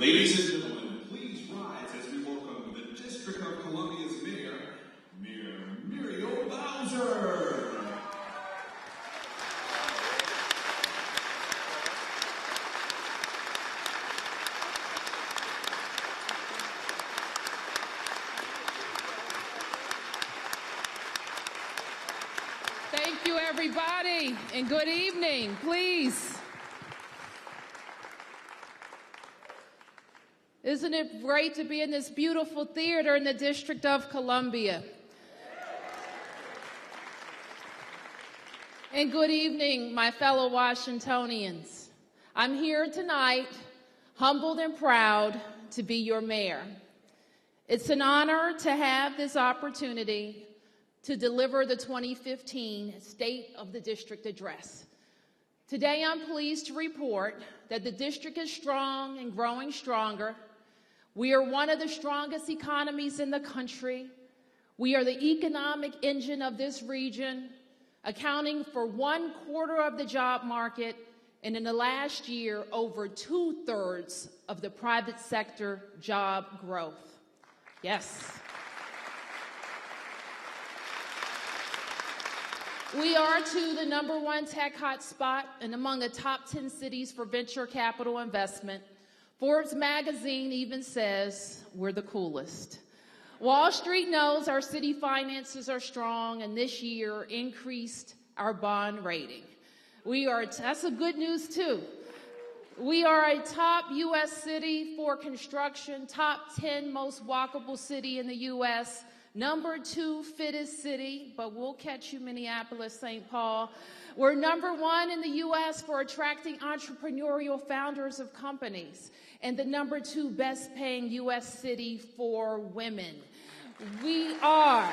Ladies and gentlemen, please rise as we welcome the District of Columbia's Mayor, Muriel Bowser. Thank you, everybody, and good evening, please. Isn't it great to be in this beautiful theater in the District of Columbia? And good evening, my fellow Washingtonians. I'm here tonight, humbled and proud to be your mayor. It's an honor to have this opportunity to deliver the 2015 State of the District Address. Today, I'm pleased to report that the district is strong and growing stronger. We are one of the strongest economies in the country. We are the economic engine of this region, accounting for 1/4 of the job market, and in the last year, over 2/3 of the private sector job growth. Yes. We are, too, the #1 tech hotspot and among the top 10 cities for venture capital investment. Forbes magazine even says we're the coolest. Wall Street knows our city finances are strong, and this year increased our bond rating. That's a good news, too. We are a top U.S. city for construction, top 10 most walkable city in the U.S., #2 fittest city, but we'll catch you, Minneapolis, St. Paul. We're #1 in the U.S. for attracting entrepreneurial founders of companies, and the #2 best paying U.S. city for women. We are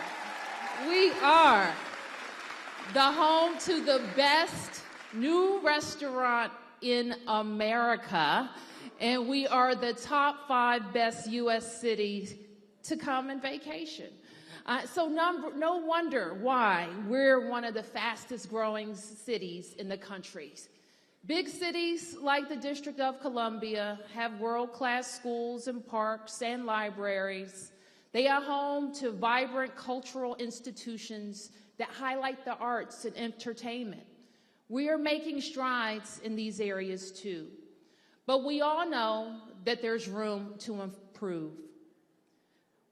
the home to the best new restaurant in America, and we are the top 5 best U.S. cities to come and vacation. So no wonder why we're one of the fastest growing cities in the country. Big cities like the District of Columbia have world-class schools and parks and libraries. They are home to vibrant cultural institutions that highlight the arts and entertainment. We are making strides in these areas too, but we all know that there's room to improve.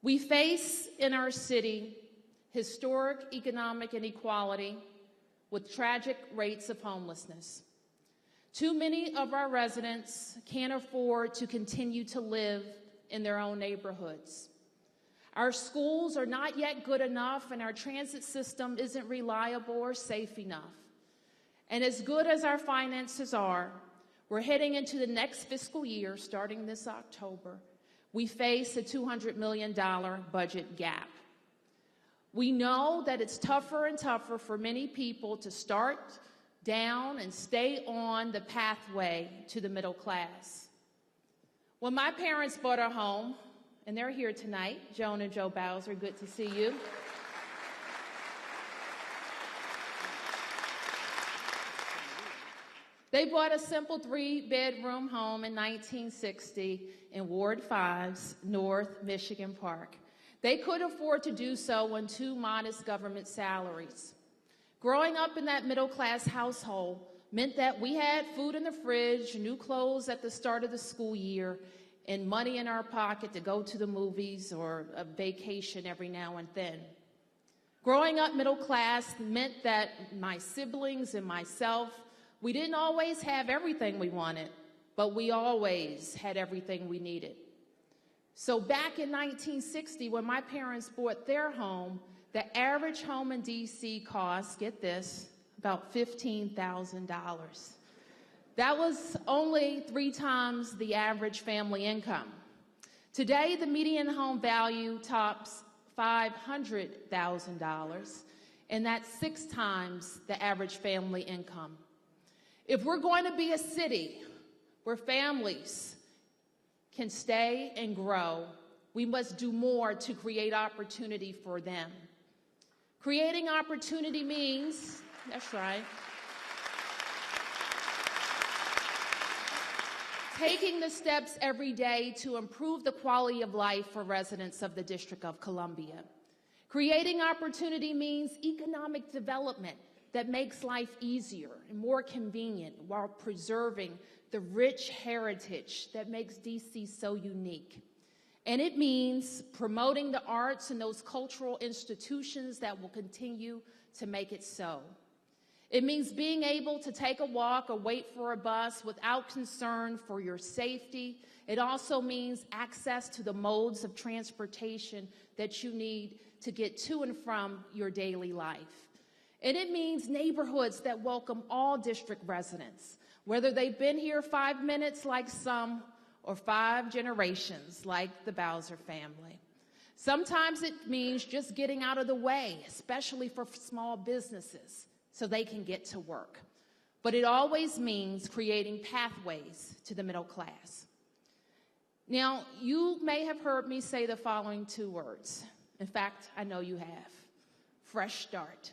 We face in our city historic economic inequality with tragic rates of homelessness. Too many of our residents can't afford to continue to live in their own neighborhoods. Our schools are not yet good enough, and our transit system isn't reliable or safe enough. And as good as our finances are, we're heading into the next fiscal year, starting this October. We face a $200 million budget gap. We know that it's tougher and tougher for many people to start down and stay on the pathway to the middle class. When my parents bought a home, and they're here tonight, Joan and Joe Bowser, good to see you. They bought a simple 3-bedroom home in 1960 in Ward 5's North Michigan Park. They could afford to do so on 2 modest government salaries. Growing up in that middle-class household meant that we had food in the fridge, new clothes at the start of the school year, and money in our pocket to go to the movies or a vacation every now and then. Growing up middle class meant that my siblings and myself, we didn't always have everything we wanted, but we always had everything we needed. So back in 1960, when my parents bought their home, the average home in D.C. cost, get this, about $15,000. That was only 3 times the average family income. Today, the median home value tops $500,000, and that's 6 times the average family income. If we're going to be a city where families can stay and grow, we must do more to create opportunity for them. Creating opportunity means, that's right, taking the steps every day to improve the quality of life for residents of the District of Columbia. Creating opportunity means economic development that makes life easier and more convenient while preserving the rich heritage that makes DC so unique. And it means promoting the arts and those cultural institutions that will continue to make it so. It means being able to take a walk or wait for a bus without concern for your safety. It also means access to the modes of transportation that you need to get to and from your daily life. And it means neighborhoods that welcome all district residents, whether they've been here 5 minutes like some or 5 generations like the Bowser family. Sometimes it means just getting out of the way, especially for small businesses, so they can get to work. But it always means creating pathways to the middle class. Now, you may have heard me say the following 2 words. In fact, I know you have. Fresh start.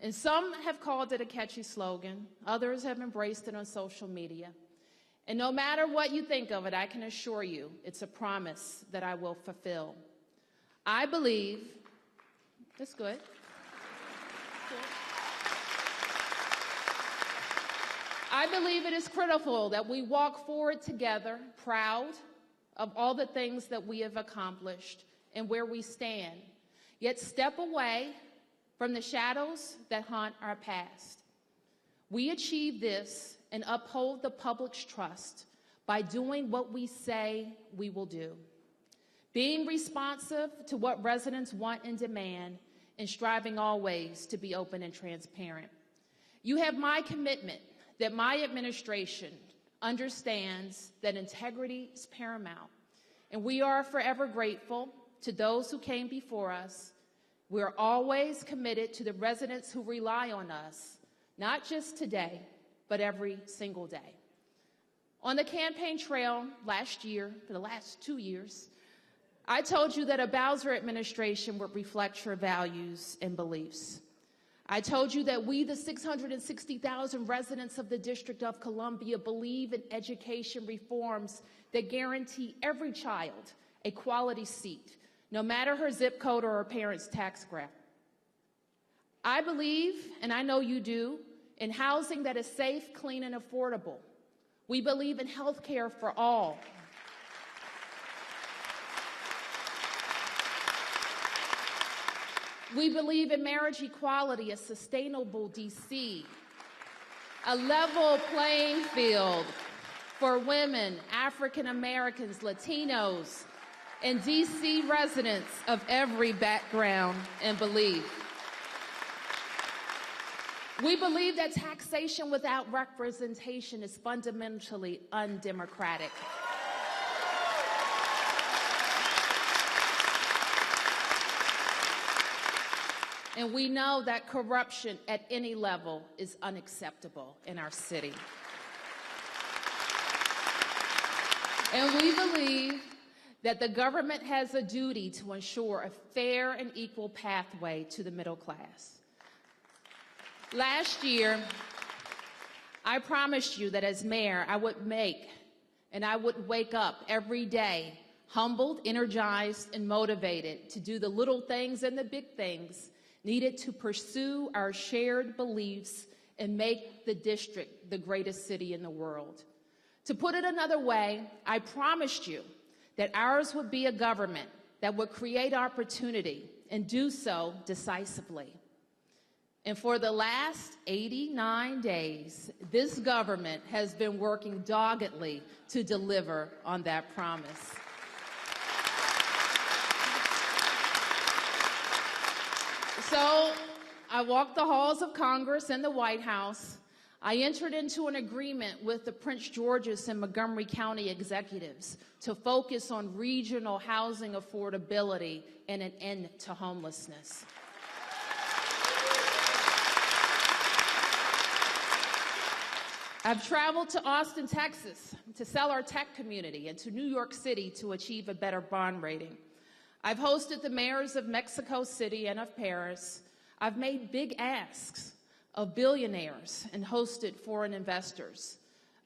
And some have called it a catchy slogan. Others have embraced it on social media. And no matter what you think of it, I can assure you it's a promise that I will fulfill. I believe, that's good. I believe it is critical that we walk forward together, proud of all the things that we have accomplished and where we stand, yet step away from the shadows that haunt our past. We achieve this and uphold the public's trust by doing what we say we will do, being responsive to what residents want and demand, and striving always to be open and transparent. You have my commitment that my administration understands that integrity is paramount, and we are forever grateful to those who came before us. We are always committed to the residents who rely on us, not just today, but every single day. On the campaign trail last year, for the last 2 years, I told you that a Bowser administration would reflect your values and beliefs. I told you that we, the 660,000 residents of the District of Columbia, believe in education reforms that guarantee every child a quality seat, no matter her zip code or her parents' tax graph. I believe, and I know you do, in housing that is safe, clean, and affordable. We believe in health care for all. We believe in marriage equality, a sustainable DC, a level playing field for women, African Americans, Latinos, and DC residents of every background and belief. We believe that taxation without representation is fundamentally undemocratic. And we know that corruption at any level is unacceptable in our city. And we believe that the government has a duty to ensure a fair and equal pathway to the middle class. Last year, I promised you that as mayor, I would wake up every day humbled, energized, and motivated to do the little things and the big things needed to pursue our shared beliefs and make the district the greatest city in the world. To put it another way, I promised you that ours would be a government that would create opportunity and do so decisively. And for the last 89 days, this government has been working doggedly to deliver on that promise. So I walked the halls of Congress and the White House. I entered into an agreement with the Prince George's and Montgomery County executives to focus on regional housing affordability and an end to homelessness. I've traveled to Austin, Texas to sell our tech community and to New York City to achieve a better bond rating. I've hosted the mayors of Mexico City and of Paris. I've made big asks of billionaires and hosted foreign investors.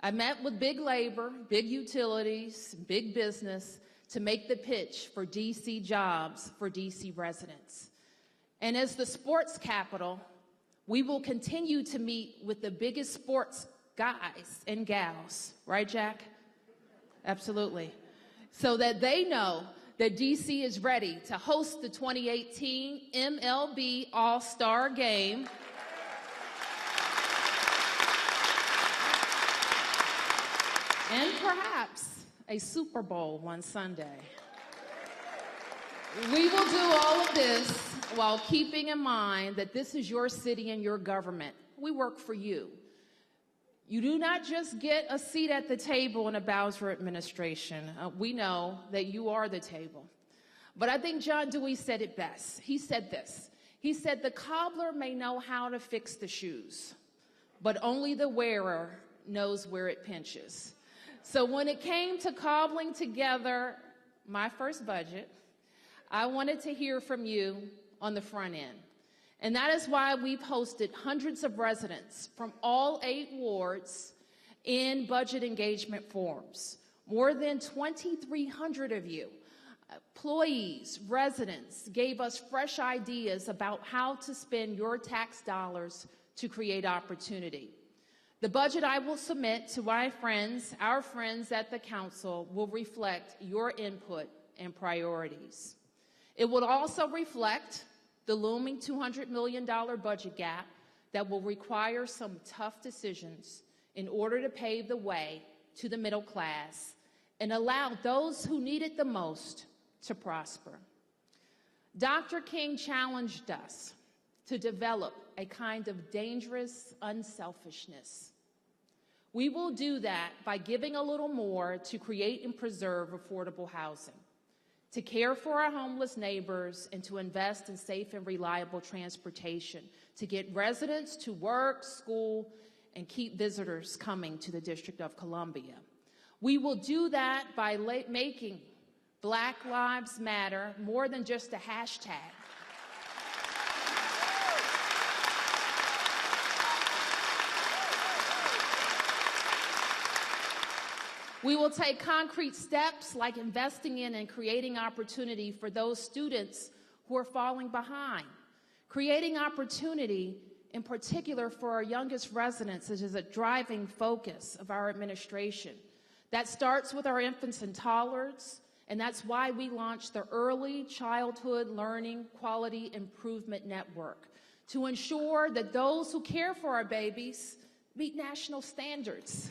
I met with big labor, big utilities, big business to make the pitch for DC jobs for DC residents. And as the sports capital, we will continue to meet with the biggest sports guys and gals, right, Jack? Absolutely. So that they know that DC is ready to host the 2018 MLB All-Star Game. And perhaps a Super Bowl one Sunday. We will do all of this while keeping in mind that this is your city and your government. We work for you. You do not just get a seat at the table in a Bowser administration. We know that you are the table. But I think John Dewey said it best. He said this. He said, the cobbler may know how to fix the shoes, but only the wearer knows where it pinches. So when it came to cobbling together my first budget, I wanted to hear from you on the front end. And that is why we've hosted hundreds of residents from all 8 wards in budget engagement forums. More than 2,300 of you, employees, residents, gave us fresh ideas about how to spend your tax dollars to create opportunity. The budget I will submit to my friends, our friends at the council, will reflect your input and priorities. It will also reflect the looming $200 million budget gap that will require some tough decisions in order to pave the way to the middle class and allow those who need it the most to prosper. Dr. King challenged us to develop a kind of dangerous unselfishness. We will do that by giving a little more to create and preserve affordable housing, to care for our homeless neighbors, and to invest in safe and reliable transportation, to get residents to work, school, and keep visitors coming to the District of Columbia. We will do that by making Black Lives Matter more than just a hashtag. We will take concrete steps like investing in and creating opportunity for those students who are falling behind. Creating opportunity, in particular for our youngest residents, is a driving focus of our administration. That starts with our infants and toddlers, and that's why we launched the Early Childhood Learning Quality Improvement Network, to ensure that those who care for our babies meet national standards.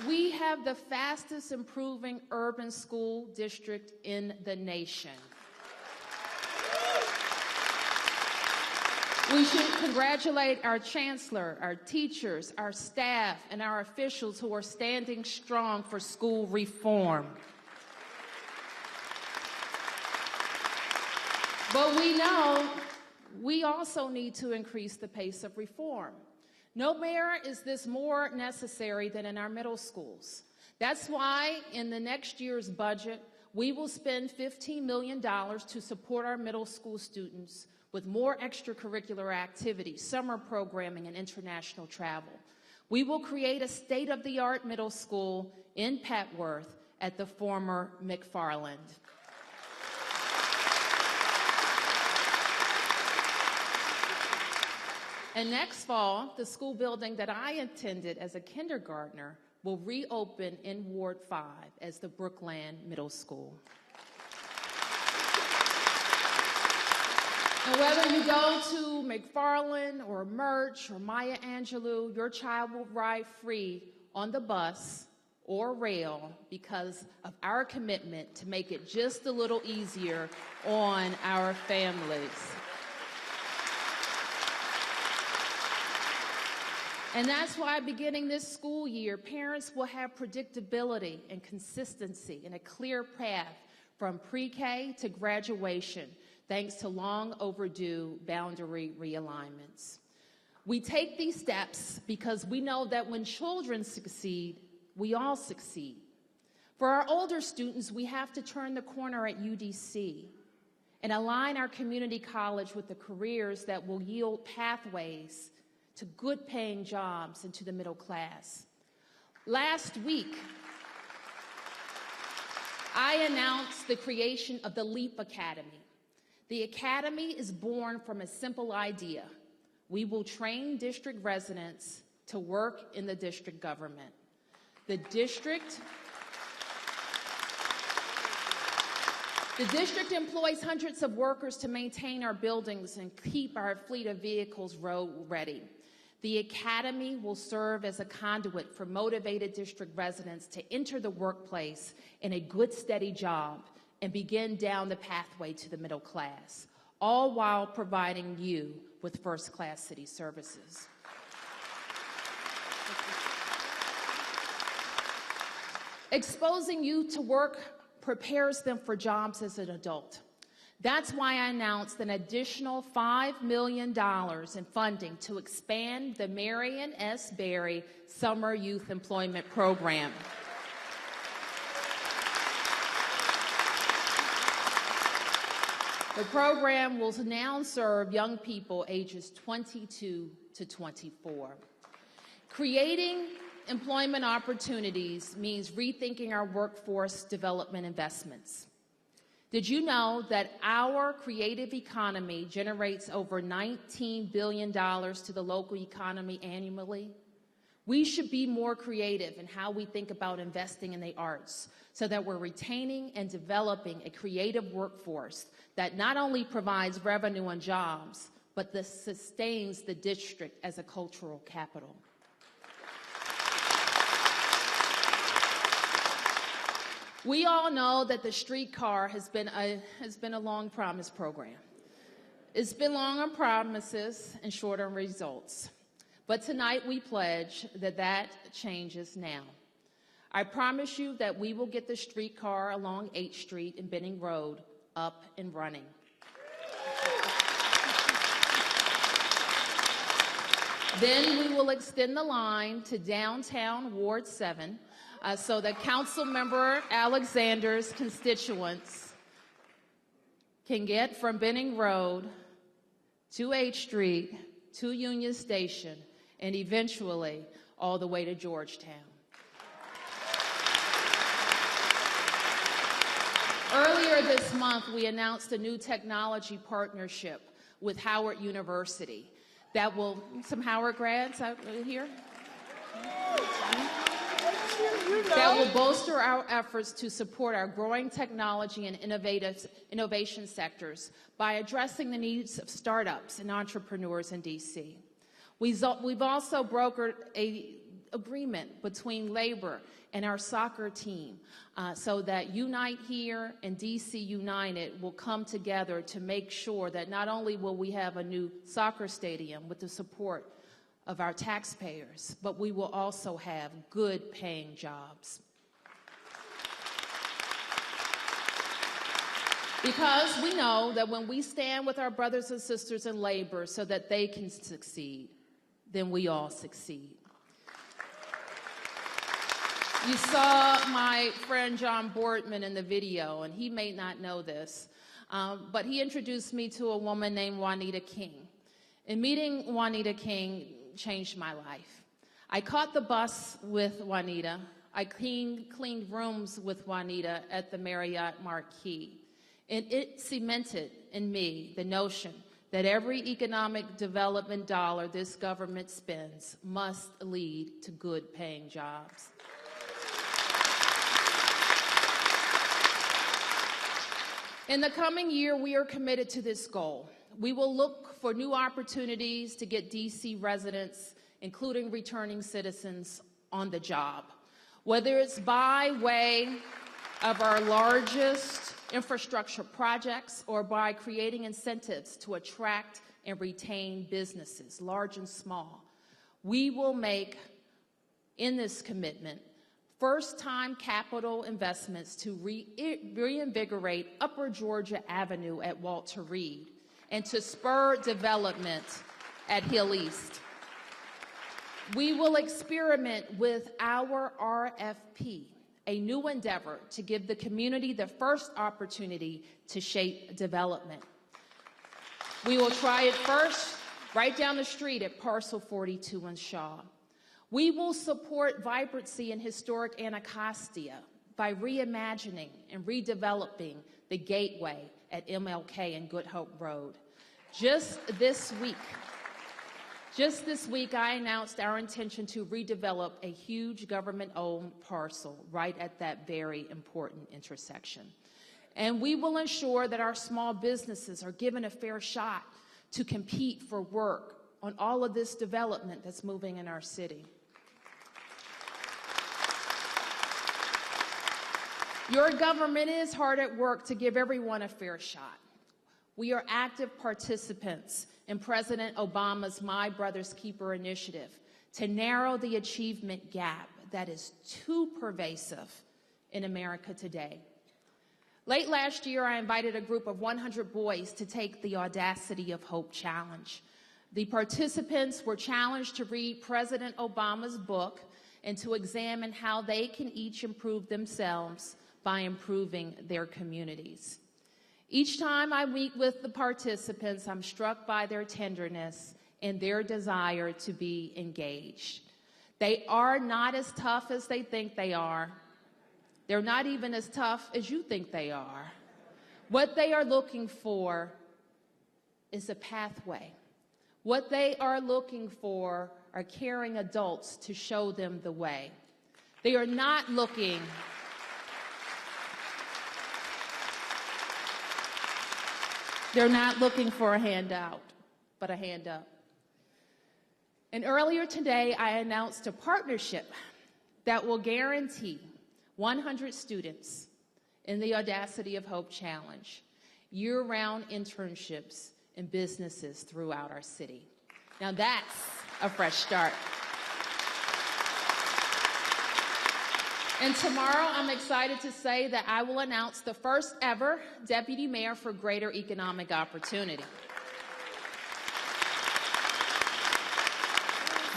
We have the fastest improving urban school district in the nation. We should congratulate our chancellor, our teachers, our staff, and our officials who are standing strong for school reform. But we know we also need to increase the pace of reform. Nowhere is this more necessary than in our middle schools. That's why in the next year's budget, we will spend $15 million to support our middle school students with more extracurricular activities, summer programming, and international travel. We will create a state-of-the-art middle school in Petworth at the former McFarland. And next fall, the school building that I attended as a kindergartner will reopen in Ward 5 as the Brookland Middle School. And whether you go to McFarland or Murch or Maya Angelou, your child will ride free on the bus or rail because of our commitment to make it just a little easier on our families. And that's why beginning this school year, parents will have predictability and consistency and a clear path from pre-K to graduation, thanks to long overdue boundary realignments. We take these steps because we know that when children succeed, we all succeed. For our older students, we have to turn the corner at UDC. and align our community college with the careers that will yield pathways to good-paying jobs and to the middle class. Last week, I announced the creation of the LEAP Academy. The Academy is born from a simple idea. We will train district residents to work in the district government. The district employs hundreds of workers to maintain our buildings and keep our fleet of vehicles road ready. The Academy will serve as a conduit for motivated district residents to enter the workplace in a good, steady job and begin down the pathway to the middle class, all while providing you with first-class city services. Exposing youth to work prepares them for jobs as an adult. That's why I announced an additional $5 million in funding to expand the Marion S. Berry Summer Youth Employment Program. The program will now serve young people ages 22 to 24. Creating employment opportunities means rethinking our workforce development investments. Did you know that our creative economy generates over $19 billion to the local economy annually? We should be more creative in how we think about investing in the arts so that we're retaining and developing a creative workforce that not only provides revenue and jobs, but that sustains the district as a cultural capital. We all know that the streetcar has been a long promise program. It's been long on promises and short on results. But tonight we pledge that that changes now. I promise you that we will get the streetcar along 8th Street and Benning Road up and running. Then we will extend the line to downtown Ward 7 so that Councilmember Alexander's constituents can get from Benning Road to 8th Street to Union Station and eventually all the way to Georgetown. Earlier this month, we announced a new technology partnership with Howard University that will, some Howard grads out here? That will bolster our efforts to support our growing technology and innovation sectors by addressing the needs of startups and entrepreneurs in D.C. We've also brokered an agreement between labor and our soccer team so that Unite Here and DC United will come together to make sure that not only will we have a new soccer stadium with the support of our taxpayers, but we will also have good paying jobs. Because we know that when we stand with our brothers and sisters in labor so that they can succeed, then we all succeed. You saw my friend John Boardman in the video, and he may not know this, but he introduced me to a woman named Juanita King. And meeting Juanita King changed my life. I caught the bus with Juanita. I cleaned rooms with Juanita at the Marriott Marquis. And it cemented in me the notion that every economic development dollar this government spends must lead to good paying jobs. In the coming year, we are committed to this goal. We will look for new opportunities to get D.C. residents, including returning citizens, on the job, whether it's by way of our largest infrastructure projects or by creating incentives to attract and retain businesses, large and small. We will make, in this commitment, first-time capital investments to reinvigorate Upper Georgia Avenue at Walter Reed and to spur development at Hill East. We will experiment with our RFP, a new endeavor to give the community the first opportunity to shape development. We will try it first right down the street at Parcel 42 in Shaw. We will support vibrancy in historic Anacostia by reimagining and redeveloping the gateway at MLK and Good Hope Road. Just this week, I announced our intention to redevelop a huge government-owned parcel right at that very important intersection. And we will ensure that our small businesses are given a fair shot to compete for work on all of this development that's moving in our city. Your government is hard at work to give everyone a fair shot. We are active participants in President Obama's My Brother's Keeper initiative to narrow the achievement gap that is too pervasive in America today. Late last year, I invited a group of 100 boys to take the Audacity of Hope challenge. The participants were challenged to read President Obama's book and to examine how they can each improve themselves by improving their communities. Each time I meet with the participants, I'm struck by their tenderness and their desire to be engaged. They are not as tough as they think they are. They're not even as tough as you think they are. What they are looking for is a pathway. What they are looking for are caring adults to show them the way. They are not looking for a handout, but a hand up. And earlier today, I announced a partnership that will guarantee 100 students in the Audacity of Hope Challenge year-round internships in businesses throughout our city. Now that's a fresh start. And tomorrow, I'm excited to say that I will announce the first ever deputy mayor for greater economic opportunity.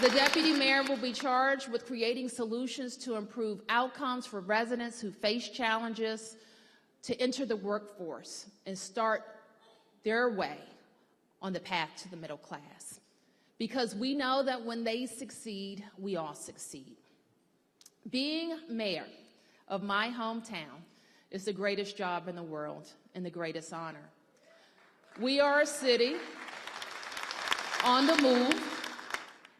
The deputy mayor will be charged with creating solutions to improve outcomes for residents who face challenges to enter the workforce and start their way on the path to the middle class. Because we know that when they succeed, we all succeed. Being mayor of my hometown is the greatest job in the world and the greatest honor. We are a city on the move,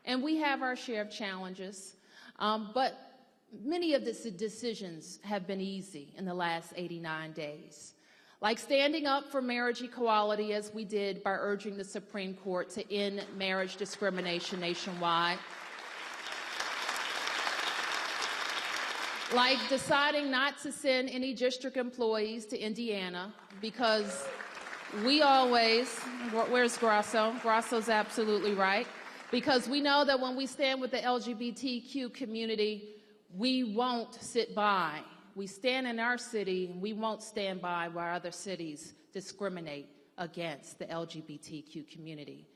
and we have our share of challenges, but many of the decisions have been easy in the last 89 days. Like standing up for marriage equality as we did by urging the Supreme Court to end marriage discrimination nationwide. Like deciding not to send any district employees to Indiana because we always, where's Grasso? Grasso's absolutely right. Because we know that when we stand with the LGBTQ community, we won't sit by. We stand in our city, and we won't stand by while other cities discriminate against the LGBTQ community.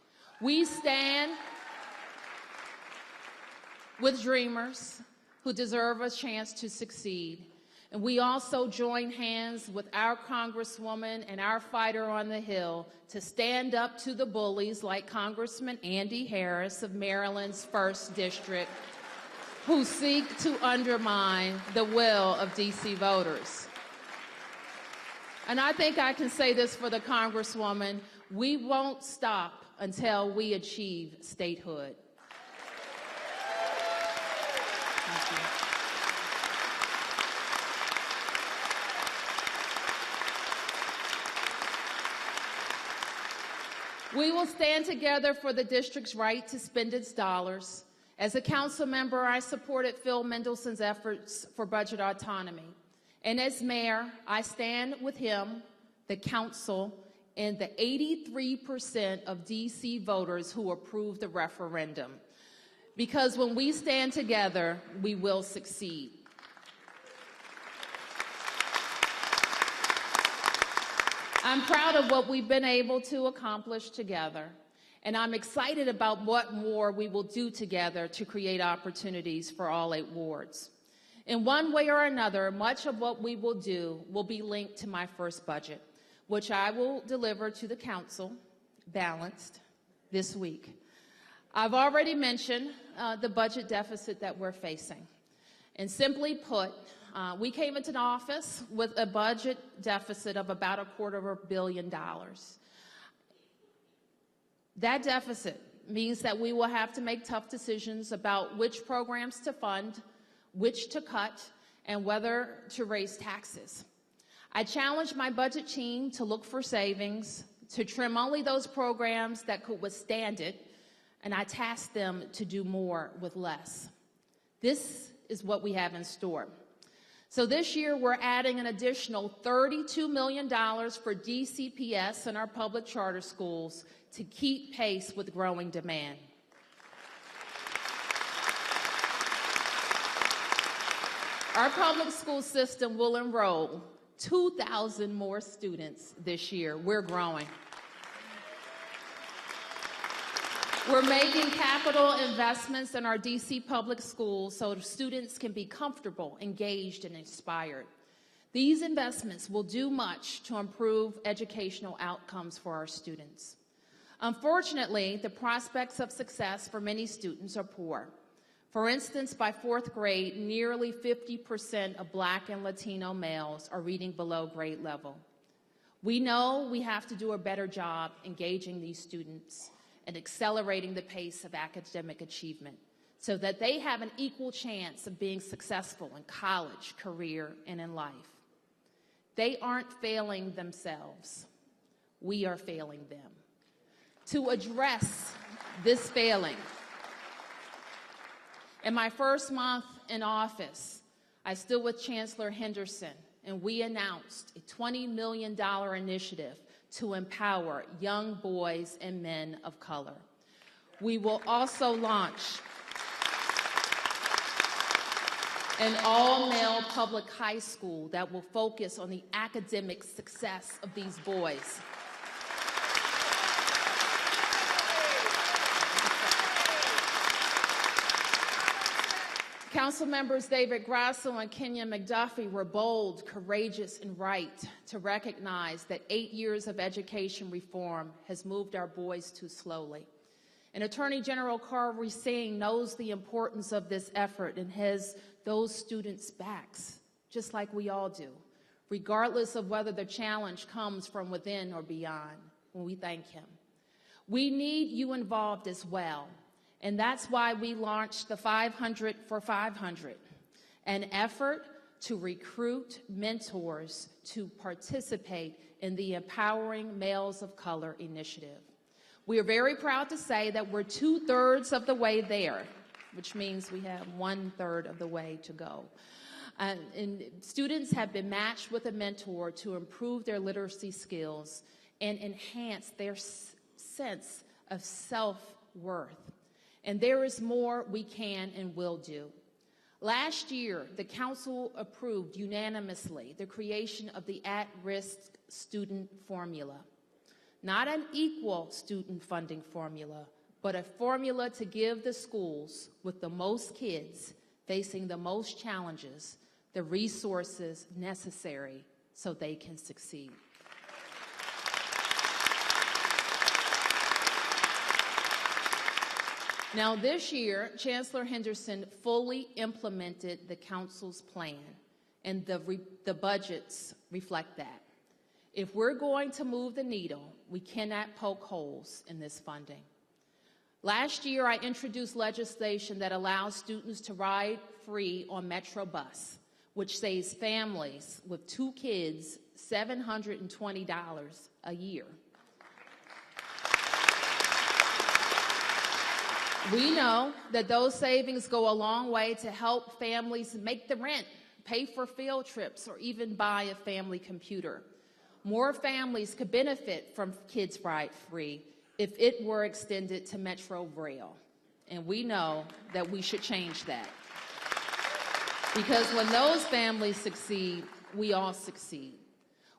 We stand with dreamers who deserve a chance to succeed. And we also join hands with our Congresswoman and our fighter on the Hill to stand up to the bullies like Congressman Andy Harris of Maryland's 1st District, who seek to undermine the will of D.C. voters. And I think I can say this for the Congresswoman, we won't stop until we achieve statehood. Thank you. We will stand together for the district's right to spend its dollars. As a council member, I supported Phil Mendelson's efforts for budget autonomy. And as mayor, I stand with him, the council, and the 83% of D.C. voters who approved the referendum. Because when we stand together, we will succeed. I'm proud of what we've been able to accomplish together, and I'm excited about what more we will do together to create opportunities for all 8 wards. In one way or another, much of what we will do will be linked to my first budget, which I will deliver to the council, balanced, this week. I've already mentioned the budget deficit that we're facing. And simply put, we came into the office with a budget deficit of about $250 million. That deficit means that we will have to make tough decisions about which programs to fund, which to cut, and whether to raise taxes. I challenge my budget team to look for savings, to trim only those programs that could withstand it, and I task them to do more with less. This is what we have in store. So this year, we're adding an additional $32 million for DCPS in our public charter schools to keep pace with growing demand. Our public school system will enroll 2,000 more students this year. We're growing. We're making capital investments in our DC public schools so students can be comfortable, engaged, and inspired. These investments will do much to improve educational outcomes for our students. Unfortunately, the prospects of success for many students are poor. For instance, by fourth grade, nearly 50% of Black and Latino males are reading below grade level. We know we have to do a better job engaging these students and accelerating the pace of academic achievement so that they have an equal chance of being successful in college, career, and in life. They aren't failing themselves. We are failing them. To address this failing, in my first month in office, I stood with Chancellor Henderson, and we announced a $20 million initiative to empower young boys and men of color. We will also launch an all-male public high school that will focus on the academic success of these boys. Council members David Grasso and Kenyon McDuffie were bold, courageous, and right to recognize that 8 years of education reform has moved our boys too slowly. And Attorney General Carvey Singh knows the importance of this effort and has those students' backs, just like we all do, regardless of whether the challenge comes from within or beyond, when we thank him. We need you involved as well. And that's why we launched the 500 for 500, an effort to recruit mentors to participate in the Empowering Males of Color initiative. We are very proud to say that we're 2/3 of the way there, which means we have 1/3 of the way to go. And students have been matched with a mentor to improve their literacy skills and enhance their sense of self-worth. And there is more we can and will do. Last year, the council approved unanimously the creation of the at-risk student formula. Not an equal student funding formula, but a formula to give the schools with the most kids facing the most challenges the resources necessary so they can succeed. Now, this year, Chancellor Henderson fully implemented the council's plan, and the budgets reflect that. If we're going to move the needle, we cannot poke holes in this funding. Last year, I introduced legislation that allows students to ride free on Metro Bus, which saves families with 2 kids $720 a year. We know that those savings go a long way to help families make the rent, pay for field trips, or even buy a family computer. More families could benefit from Kids Ride Free if it were extended to Metro Rail. And we know that we should change that. Because when those families succeed, we all succeed.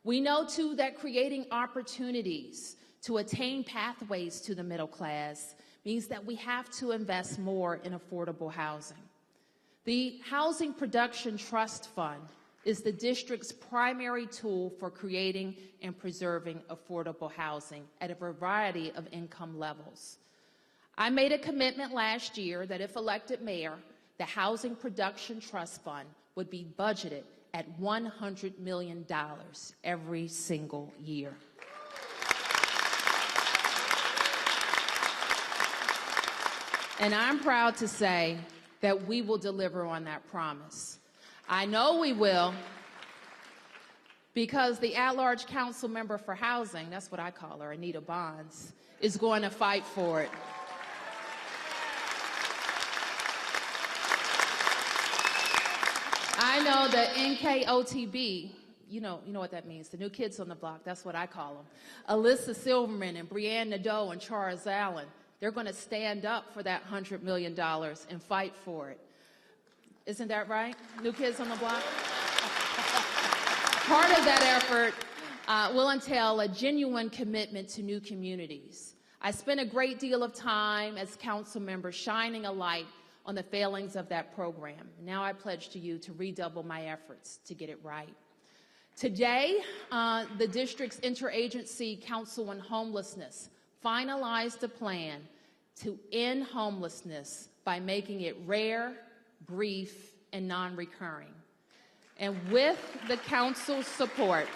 We know, too, that creating opportunities to attain pathways to the middle class means that we have to invest more in affordable housing. The Housing Production Trust Fund is the district's primary tool for creating and preserving affordable housing at a variety of income levels. I made a commitment last year that if elected mayor, the Housing Production Trust Fund would be budgeted at $100 million every single year. And I'm proud to say that we will deliver on that promise. I know we will, because the at-large council member for housing, that's what I call her, Anita Bonds, is going to fight for it. I know that NKOTB, you know what that means, the new kids on the block, that's what I call them. Alyssa Silverman and Brianne Nadeau and Charles Allen, they're going to stand up for that $100 million and fight for it. Isn't that right? New kids on the block? Part of that effort will entail a genuine commitment to new communities. I spent a great deal of time as council member shining a light on the failings of that program. Now I pledge to you to redouble my efforts to get it right. Today, the district's Interagency Council on Homelessness finalized a plan to end homelessness by making it rare, brief, and non-recurring. And with the council's support,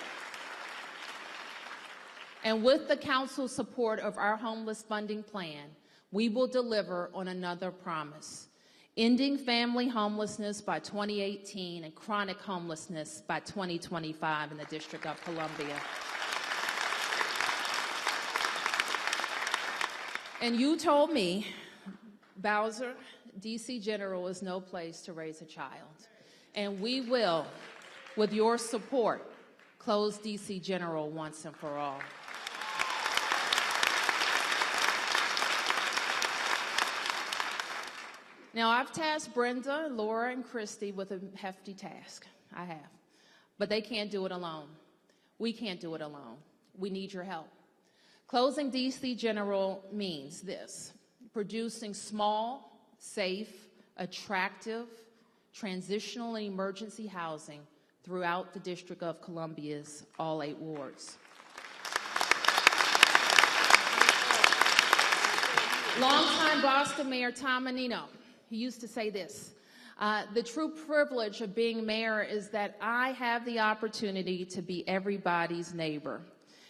of our homeless funding plan, we will deliver on another promise: ending family homelessness by 2018 and chronic homelessness by 2025 in the District of Columbia. And you told me, Bowser, DC General is no place to raise a child. And we will, with your support, close DC General once and for all. Now, I've tasked Brenda, Laura, and Christy with a hefty task. I have. But they can't do it alone. We can't do it alone. We need your help. Closing DC General means this: producing small, safe, attractive, transitional and emergency housing throughout the District of Columbia's all 8 wards. Longtime Boston Mayor Tom Menino, he used to say this: the true privilege of being mayor is that I have the opportunity to be everybody's neighbor.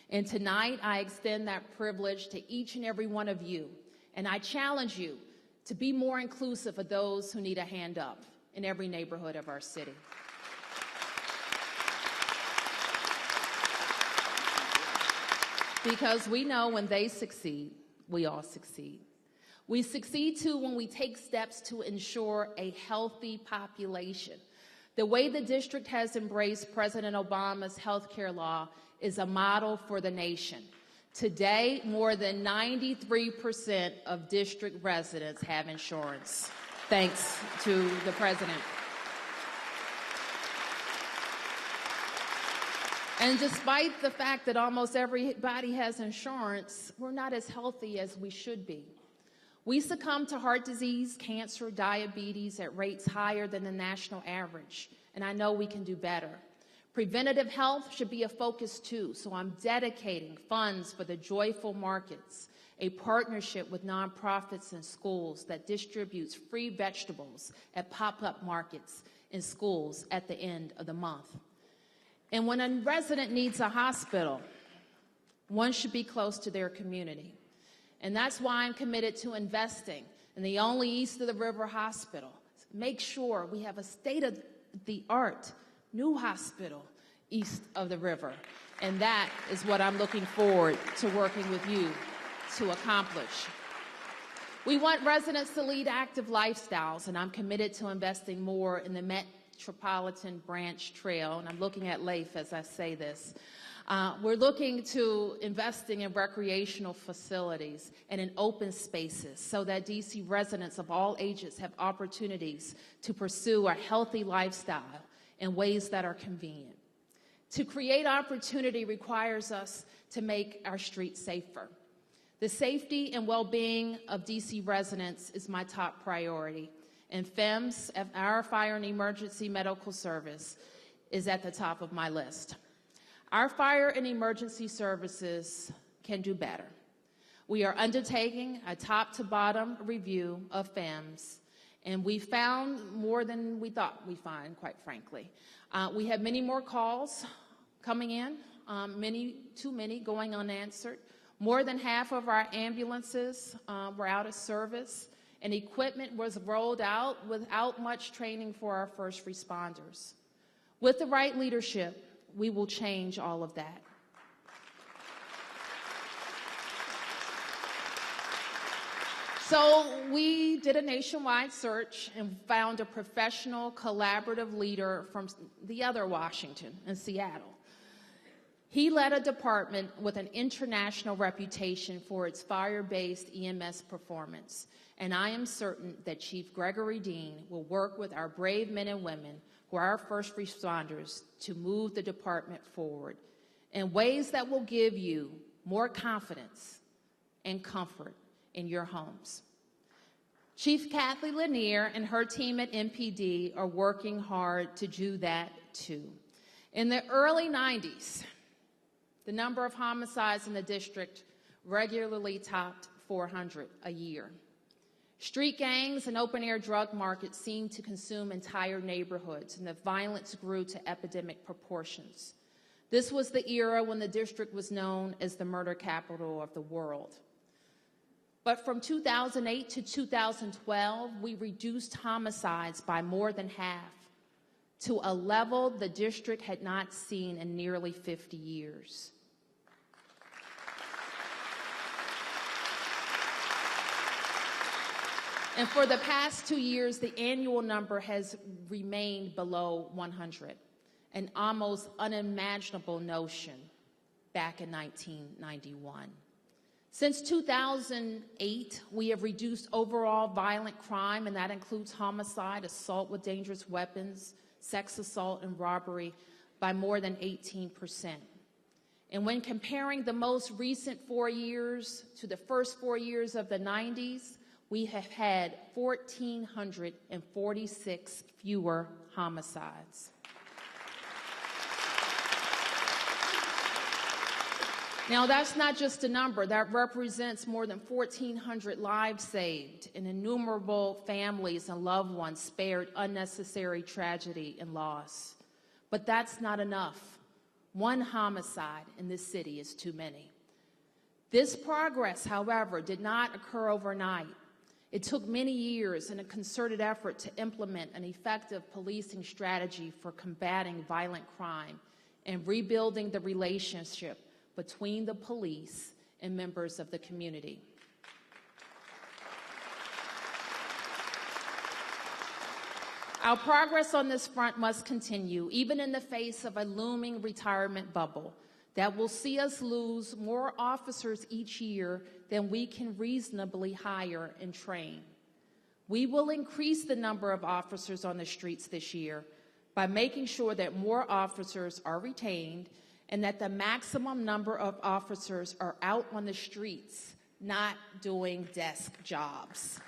And tonight, I extend that privilege to each and every one of you. And I challenge you to be more inclusive of those who need a hand up in every neighborhood of our city. Because we know when they succeed, we all succeed. We succeed, too, when we take steps to ensure a healthy population. The way the district has embraced President Obama's health care law is a model for the nation. Today, more than 93% of district residents have insurance, thanks to the president. And despite the fact that almost everybody has insurance, we're not as healthy as we should be. We succumb to heart disease, cancer, diabetes at rates higher than the national average, and I know we can do better. Preventative health should be a focus too, so I'm dedicating funds for the Joyful Markets, a partnership with nonprofits and schools that distributes free vegetables at pop-up markets in schools at the end of the month. And when a resident needs a hospital, one should be close to their community. And that's why I'm committed to investing in the only east of the river hospital. Make sure we have a state-of-the-art new hospital east of the river. And that is what I'm looking forward to working with you to accomplish. We want residents to lead active lifestyles, and I'm committed to investing more in the Metropolitan Branch Trail, and I'm looking at Leif as I say this. We're looking to investing in recreational facilities and in open spaces so that DC residents of all ages have opportunities to pursue a healthy lifestyle in ways that are convenient. To create opportunity requires us to make our streets safer. The safety and well-being of DC residents is my top priority, And FEMS, our Fire and Emergency Medical Service, is at the top of my list. Our fire and emergency services can do better. We are undertaking a top-to-bottom review of FEMS, and we found more than we thought we'd find, quite frankly. We have many more calls coming in, too many going unanswered. More than half of our ambulances were out of service, and equipment was rolled out without much training for our first responders. With the right leadership, we will change all of that. So we did a nationwide search and found a professional, collaborative leader from the other Washington in Seattle. He led a department with an international reputation for its fire-based EMS performance, and I am certain that Chief Gregory Dean will work with our brave men and women who are our first responders to move the department forward in ways that will give you more confidence and comfort in your homes. Chief Kathy Lanier and her team at MPD are working hard to do that too. In the early 90s, the number of homicides in the district regularly topped 400 a year. Street gangs and open-air drug markets seemed to consume entire neighborhoods, and the violence grew to epidemic proportions. This was the era when the district was known as the murder capital of the world. But from 2008 to 2012, we reduced homicides by more than half to a level the district had not seen in nearly 50 years. And for the past 2 years, the annual number has remained below 100, an almost unimaginable notion back in 1991. Since 2008, we have reduced overall violent crime, and that includes homicide, assault with dangerous weapons, sex assault, and robbery, by more than 18%. And when comparing the most recent 4 years to the first 4 years of the 90s, we have had 1,446 fewer homicides. Now, that's not just a number. That represents more than 1,400 lives saved and innumerable families and loved ones spared unnecessary tragedy and loss. But that's not enough. One homicide in this city is too many. This progress, however, did not occur overnight. It took many years and a concerted effort to implement an effective policing strategy for combating violent crime and rebuilding the relationship between the police and members of the community. Our progress on this front must continue, even in the face of a looming retirement bubble that will see us lose more officers each year than we can reasonably hire and train. We will increase the number of officers on the streets this year by making sure that more officers are retained and that the maximum number of officers are out on the streets, not doing desk jobs.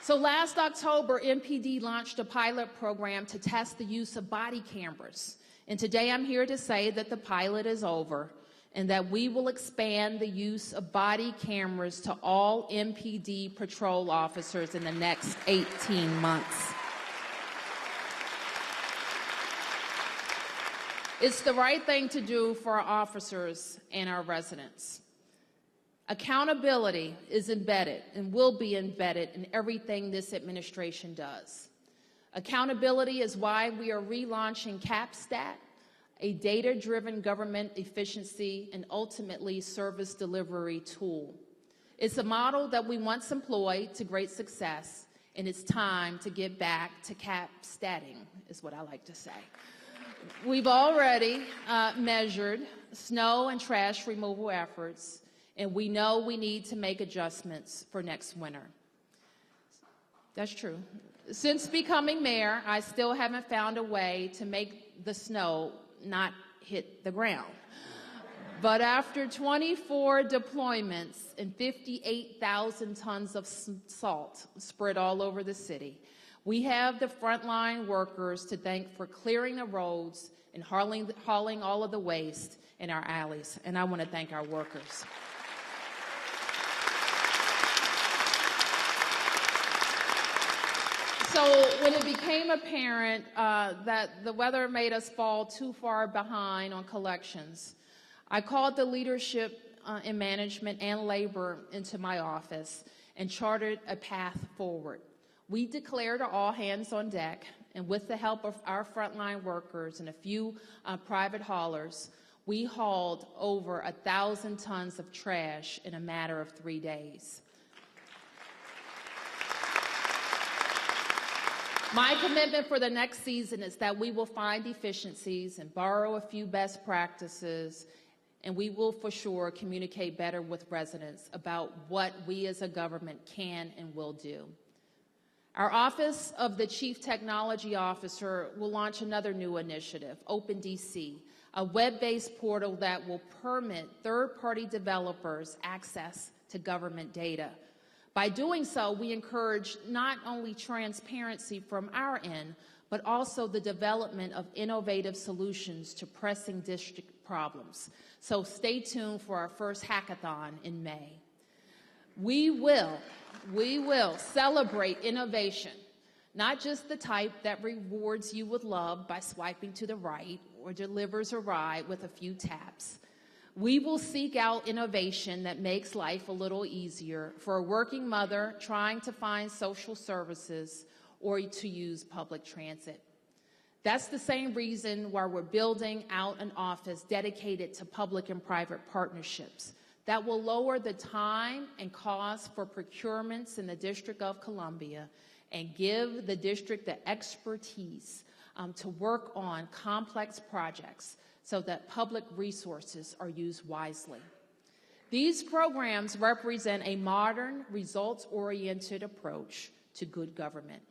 So last October, MPD launched a pilot program to test the use of body cameras. And today I'm here to say that the pilot is over and that we will expand the use of body cameras to all MPD patrol officers in the next 18 months. It's the right thing to do for our officers and our residents. Accountability is embedded and will be embedded in everything this administration does. Accountability is why we are relaunching CAPSTAT, a data-driven government efficiency and ultimately service delivery tool. It's a model that we once employed to great success, and it's time to get back to CAPSTATing, is what I like to say. We've already measured snow and trash removal efforts, and we know we need to make adjustments for next winter. That's true. Since becoming mayor, I still haven't found a way to make the snow not hit the ground. But after 24 deployments and 58,000 tons of salt spread all over the city, we have the frontline workers to thank for clearing the roads and hauling all of the waste in our alleys. And I want to thank our workers. So when it became apparent that the weather made us fall too far behind on collections, I called the leadership in management and labor into my office and charted a path forward. We declared all hands on deck, and with the help of our frontline workers and a few private haulers, we hauled over 1,000 tons of trash in a matter of 3 days. My commitment for the next season is that we will find efficiencies and borrow a few best practices, and we will for sure communicate better with residents about what we as a government can and will do. Our Office of the Chief Technology Officer will launch another new initiative, OpenDC, a web-based portal that will permit third-party developers access to government data. By doing so, we encourage not only transparency from our end, but also the development of innovative solutions to pressing district problems. So stay tuned for our first hackathon in May. We will celebrate innovation, not just the type that rewards you with love by swiping to the right or delivers a ride with a few taps. We will seek out innovation that makes life a little easier for a working mother trying to find social services or to use public transit. That's the same reason why we're building out an office dedicated to public and private partnerships that will lower the time and cost for procurements in the District of Columbia and give the district the expertise to work on complex projects so that public resources are used wisely. These programs represent a modern, results-oriented approach to good government.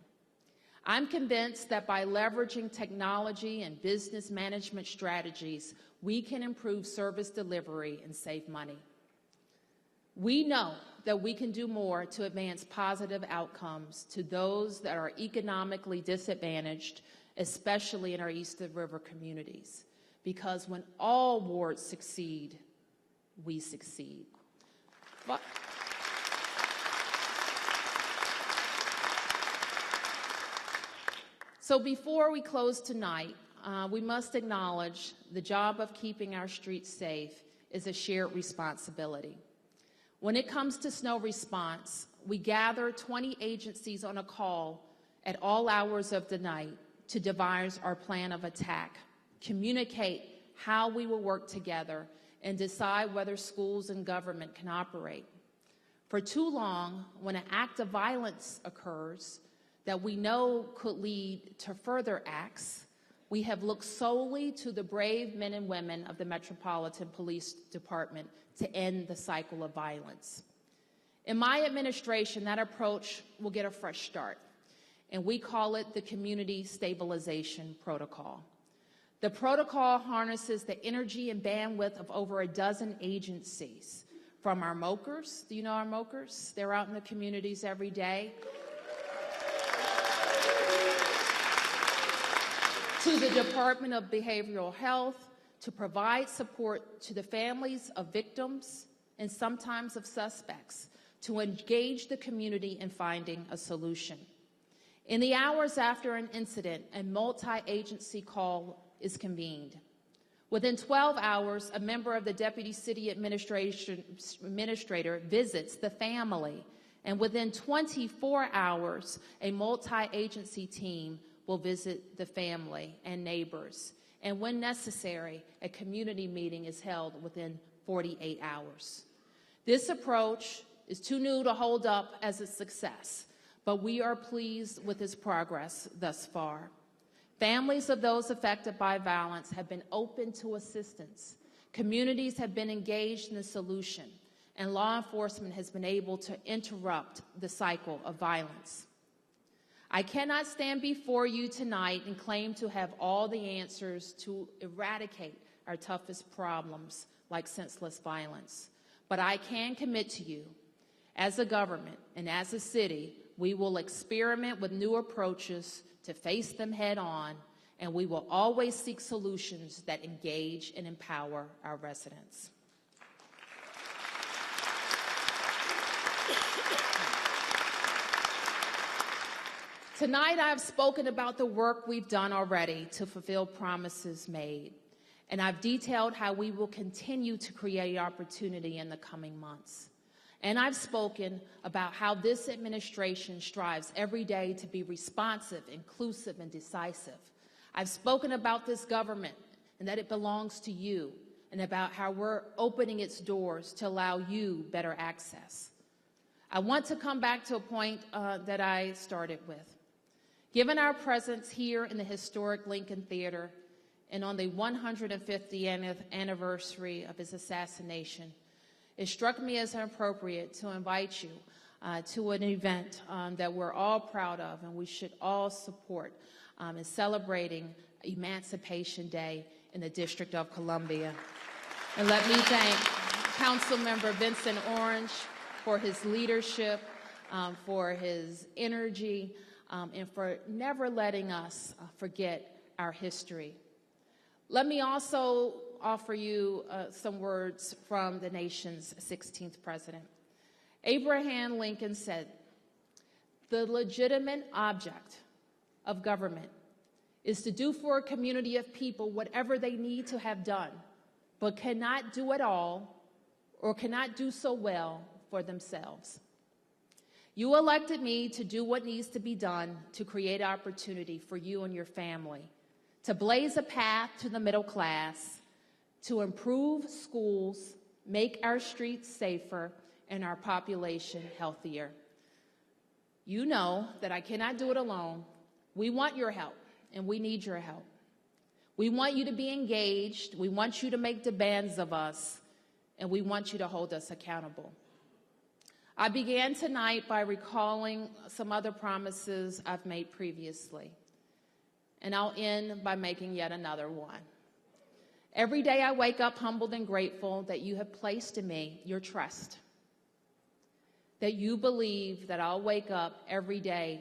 I'm convinced that by leveraging technology and business management strategies, we can improve service delivery and save money. We know that we can do more to advance positive outcomes to those that are economically disadvantaged, especially in our Eastern River communities. Because when all wards succeed, we succeed. So before we close tonight, we must acknowledge the job of keeping our streets safe is a shared responsibility. When it comes to snow response, we gather 20 agencies on a call at all hours of the night to devise our plan of attack, communicate how we will work together, and decide whether schools and government can operate. For too long, when an act of violence occurs that we know could lead to further acts, we have looked solely to the brave men and women of the Metropolitan Police Department to end the cycle of violence. In my administration, that approach will get a fresh start, and we call it the Community Stabilization Protocol. The protocol harnesses the energy and bandwidth of over a dozen agencies, from our MOKers. Do you know our MOKers? They're out in the communities every day. To the Department of Behavioral Health, to provide support to the families of victims and sometimes of suspects, to engage the community in finding a solution. In the hours after an incident, a multi-agency call is convened. Within 12 hours, a member of the Deputy City Administrator visits the family, and within 24 hours, a multi-agency team will visit the family and neighbors. And when necessary, a community meeting is held within 48 hours. This approach is too new to hold up as a success, but we are pleased with its progress thus far. Families of those affected by violence have been open to assistance. Communities have been engaged in the solution, and law enforcement has been able to interrupt the cycle of violence. I cannot stand before you tonight and claim to have all the answers to eradicate our toughest problems like senseless violence. But I can commit to you, as a government and as a city, we will experiment with new approaches to face them head on, and we will always seek solutions that engage and empower our residents. Tonight, I've spoken about the work we've done already to fulfill promises made, and I've detailed how we will continue to create opportunity in the coming months. And I've spoken about how this administration strives every day to be responsive, inclusive, and decisive. I've spoken about this government and that it belongs to you, and about how we're opening its doors to allow you better access. I want to come back to a point that I started with. Given our presence here in the historic Lincoln Theater and on the 150th anniversary of his assassination, it struck me as appropriate to invite you to an event that we're all proud of and we should all support in celebrating Emancipation Day in the District of Columbia. And let me thank Councilmember Vincent Orange for his leadership, for his energy, and for never letting us forget our history. Let me also offer you some words from the nation's 16th president. Abraham Lincoln said, "The legitimate object of government is to do for a community of people whatever they need to have done, but cannot do it all or cannot do so well for themselves." You elected me to do what needs to be done to create opportunity for you and your family, to blaze a path to the middle class, to improve schools, make our streets safer, and our population healthier. You know that I cannot do it alone. We want your help, and we need your help. We want you to be engaged. We want you to make demands of us, and we want you to hold us accountable. I began tonight by recalling some other promises I've made previously, and I'll end by making yet another one. Every day I wake up humbled and grateful that you have placed in me your trust, that you believe that I'll wake up every day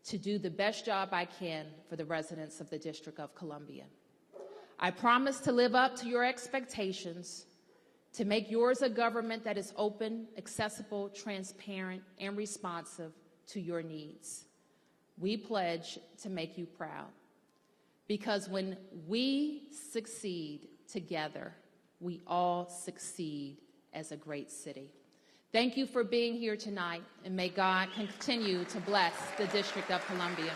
to do the best job I can for the residents of the District of Columbia. I promise to live up to your expectations, to make yours a government that is open, accessible, transparent, and responsive to your needs. We pledge to make you proud, because when we succeed together, we all succeed as a great city. Thank you for being here tonight, and may God continue to bless the District of Columbia.